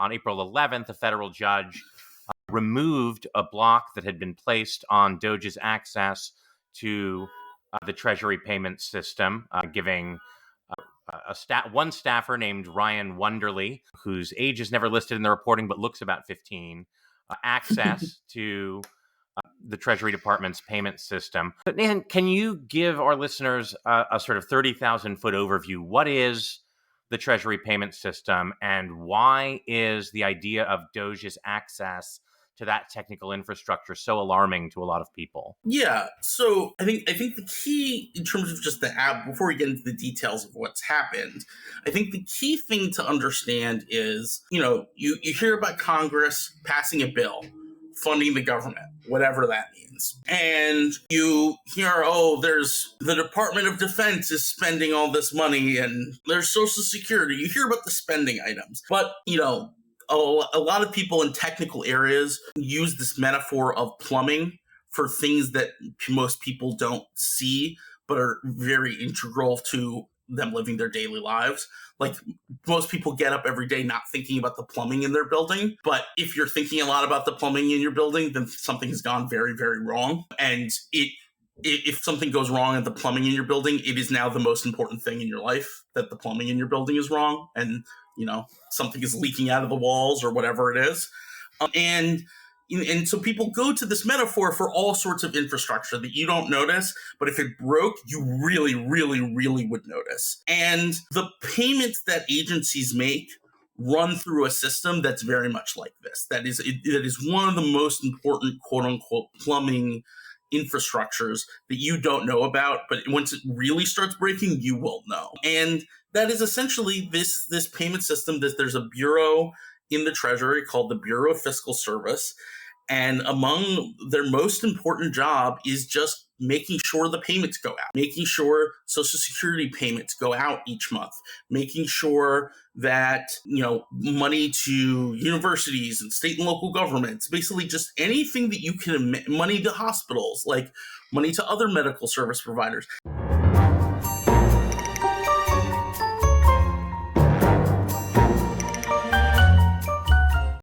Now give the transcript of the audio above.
On April 11th, a federal judge removed a block that had been placed on Doge's access to the Treasury payment system, giving one staffer named Ryan Wonderly, whose age is never listed in the reporting but looks about 15, access to the Treasury Department's payment system. But Nathan, can you give our listeners a sort of 30,000-foot overview? What is the Treasury payment system, and why is the idea of Doge's access to that technical infrastructure so alarming to a lot of people? Yeah, so I think the key in terms of just the app, before we get into the details of what's happened, I think the key thing to understand is, you hear about Congress passing a bill funding the government, whatever that means. And you hear, there's the Department of Defense is spending all this money and there's Social Security. You hear about the spending items. But, a lot of people in technical areas use this metaphor of plumbing for things that most people don't see, but are very integral to them living their daily lives. Like, most people get up every day not thinking about the plumbing in their building. But if you're thinking a lot about the plumbing in your building, then something has gone very, very wrong. And if something goes wrong at the plumbing in your building, it is now the most important thing in your life, that the plumbing in your building is wrong. And, something is leaking out of the walls or whatever it is. And so people go to this metaphor for all sorts of infrastructure that you don't notice, but if it broke, you really, really, really would notice. And the payments that agencies make run through a system that's very much like this. That is one of the most important, quote unquote, plumbing infrastructures that you don't know about, but once it really starts breaking, you will know. And that is essentially this payment system. There's a bureau in the Treasury called the Bureau of Fiscal Service. And among their most important job is just making sure the payments go out, making sure Social Security payments go out each month, making sure that, money to universities and state and local governments, basically just anything that you can, money to hospitals, like money to other medical service providers.